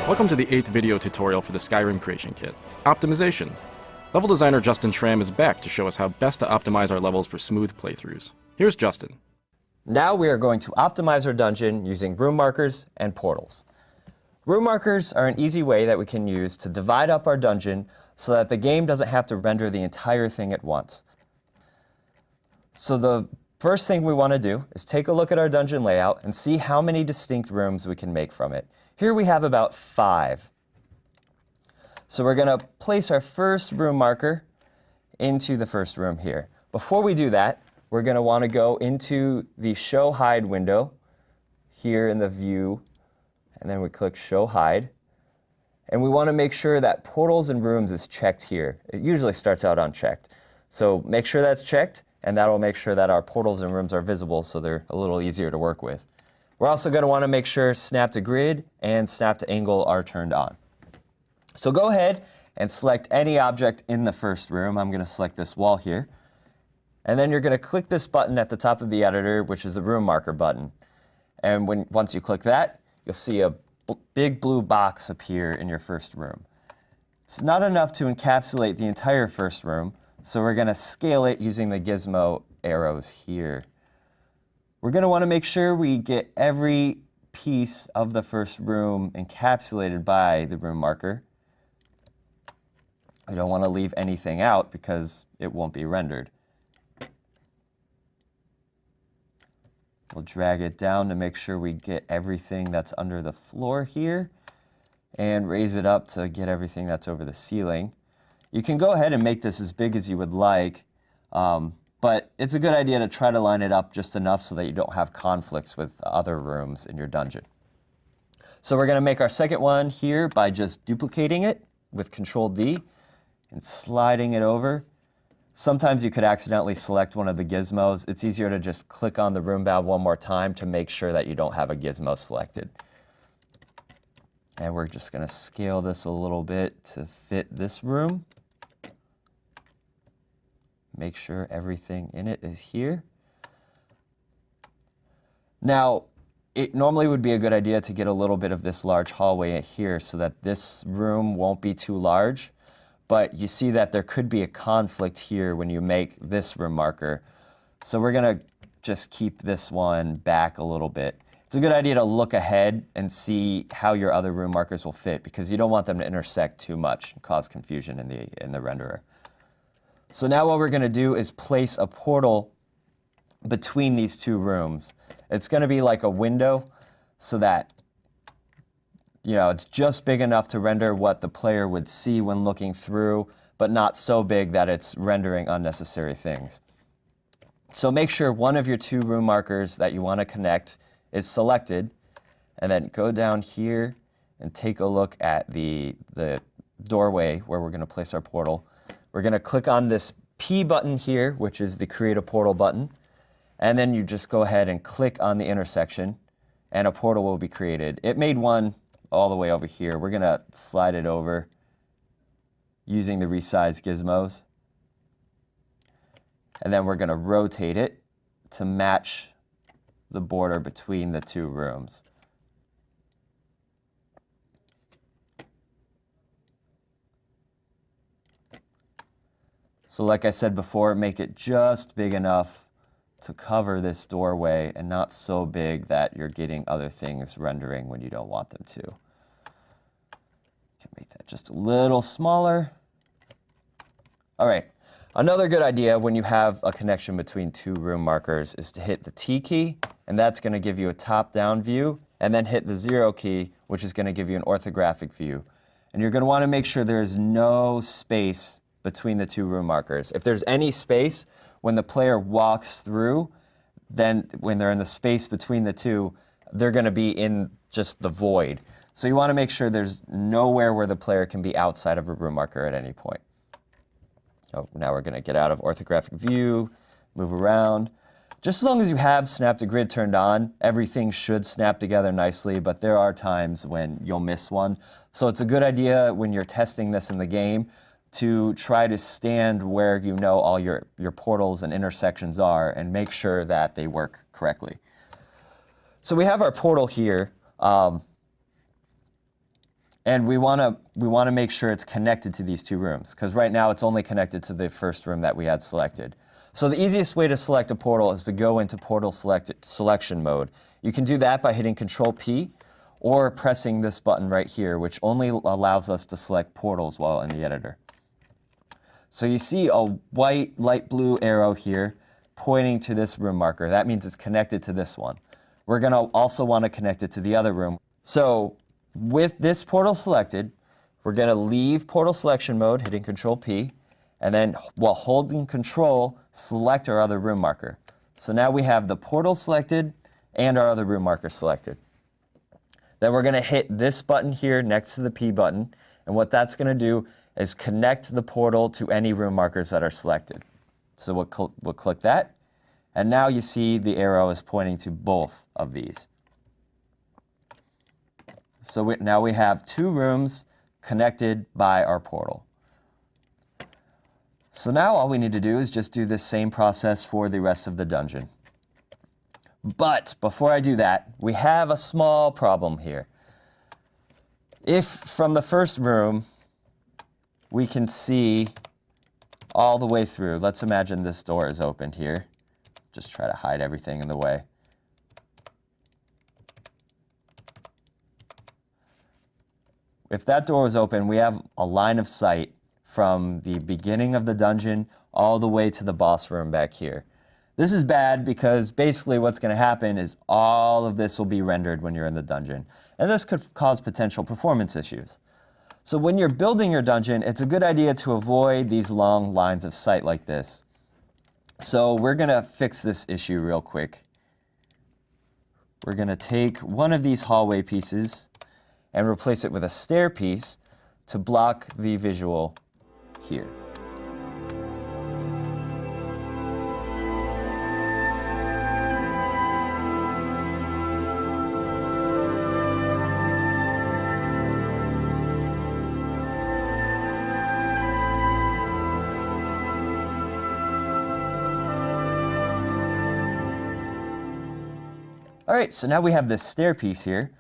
Welcome to the 8th video tutorial for the Skyrim Creation Kit, Optimization. Level designer Justin Schramm is back to show us how best to optimize our levels for smooth playthroughs. Here's Justin. Now we are going to optimize our dungeon using room markers and portals. Room markers are an easy way that we can use to divide up our dungeon so that the game doesn't have to render the entire thing at once. So the first thing we want to do is take a look at our dungeon layout and see how many distinct rooms we can make from it. Here we have about 5. So we're going to place our first room marker into the first room here. Before we do that, we're going to want to go into the Show Hide window here in the View, and then we click Show Hide. And we want to make sure that Portals and Rooms is checked here. It usually starts out unchecked. So make sure that's checked, and that will make sure that our Portals and Rooms are visible so they're a little easier to work with. We're also going to want to make sure Snap to Grid and Snap to Angle are turned on. So go ahead and select any object in the first room. I'm going to select this wall here. And then you're going to click this button at the top of the editor, which is the room marker button. And once you click that, you'll see a big blue box appear in your first room. It's not enough to encapsulate the entire first room, so we're going to scale it using the gizmo arrows here. We're going to want to make sure we get every piece of the first room encapsulated by the room marker. We don't want to leave anything out because it won't be rendered. We'll drag it down to make sure we get everything that's under the floor here and raise it up to get everything that's over the ceiling. You can go ahead and make this as big as you would like, but it's a good idea to try to line it up just enough so that you don't have conflicts with other rooms in your dungeon. So we're going to make our second one here by just duplicating it with Control-D and sliding it over. Sometimes you could accidentally select one of the gizmos. It's easier to just click on the room bound one more time to make sure that you don't have a gizmo selected. And we're just going to scale this a little bit to fit this room. Make sure everything in it is here. Now, it normally would be a good idea to get a little bit of this large hallway here so that this room won't be too large. But you see that there could be a conflict here when you make this room marker. So we're going to just keep this one back a little bit. It's a good idea to look ahead and see how your other room markers will fit because you don't want them to intersect too much and cause confusion in the renderer. So now what we're going to do is place a portal between these two rooms. It's going to be like a window so that it's just big enough to render what the player would see when looking through, but not so big that it's rendering unnecessary things. So make sure one of your two room markers that you want to connect is selected, and then go down here and take a look at the doorway where we're going to place our portal. We're going to click on this P button here, which is the Create a Portal button, and then you just go ahead and click on the intersection, and a portal will be created. It made one all the way over here. We're going to slide it over using the resize gizmos. And then we're going to rotate it to match the border between the two rooms. So like I said before, make it just big enough to cover this doorway and not so big that you're getting other things rendering when you don't want them to. You can make that just a little smaller. All right, another good idea when you have a connection between two room markers is to hit the T key, and that's going to give you a top-down view, and then hit the 0 key, which is going to give you an orthographic view. And you're going to want to make sure there is no space between the two room markers. If there's any space, when the player walks through, then when they're in the space between the two, they're going to be in just the void. So you want to make sure there's nowhere where the player can be outside of a room marker at any point. Oh, now we're going to get out of orthographic view, move around. Just as long as you have Snap to Grid turned on, everything should snap together nicely, but there are times when you'll miss one. So it's a good idea when you're testing this in the game to try to stand where you know all your portals and intersections are and make sure that they work correctly. So we have our portal here. And we want to make sure it's connected to these two rooms, because right now it's only connected to the first room that we had selected. So the easiest way to select a portal is to go into portal selection mode. You can do that by hitting Control P or pressing this button right here, which only allows us to select portals while in the editor. So you see a white, light blue arrow here pointing to this room marker. That means it's connected to this one. We're going to also want to connect it to the other room. So with this portal selected, we're going to leave portal selection mode, hitting Control P, and then while holding Control, select our other room marker. So now we have the portal selected and our other room marker selected. Then we're going to hit this button here next to the P button, and what that's going to do is connect the portal to any room markers that are selected. So we'll click that, and now you see the arrow is pointing to both of these. So now we have two rooms connected by our portal. So now all we need to do is just do this same process for the rest of the dungeon. But before I do that, we have a small problem here. If from the first room we can see all the way through, let's imagine this door is open here. Just try to hide everything in the way. If that door is open, we have a line of sight from the beginning of the dungeon all the way to the boss room back here. This is bad because basically what's going to happen is all of this will be rendered when you're in the dungeon. And this could cause potential performance issues. So when you're building your dungeon, it's a good idea to avoid these long lines of sight like this. So we're going to fix this issue real quick. We're going to take one of these hallway pieces and replace it with a stair piece to block the visual here. All right, so now we have this stair piece here,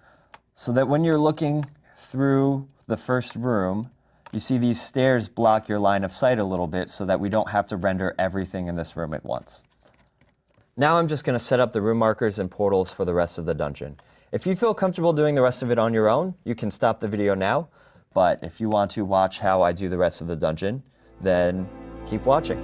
so that when you're looking through the first room, you see these stairs block your line of sight a little bit so that we don't have to render everything in this room at once. Now I'm just going to set up the room markers and portals for the rest of the dungeon. If you feel comfortable doing the rest of it on your own, you can stop the video now, but if you want to watch how I do the rest of the dungeon, then keep watching.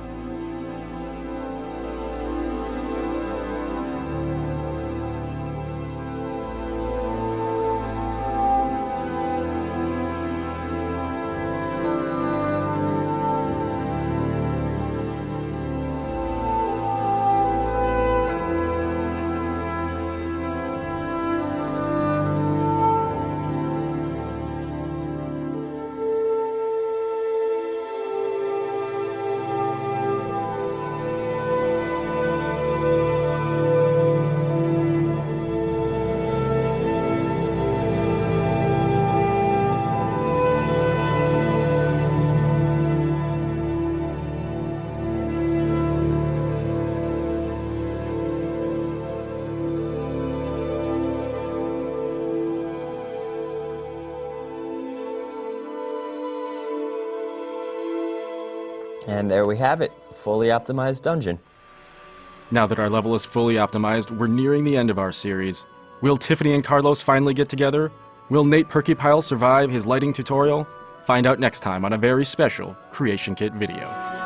And there we have it, fully optimized dungeon. Now that our level is fully optimized, we're nearing the end of our series. Will Tiffany and Carlos finally get together? Will Nate Perkypile survive his lighting tutorial? Find out next time on a very special Creation Kit video.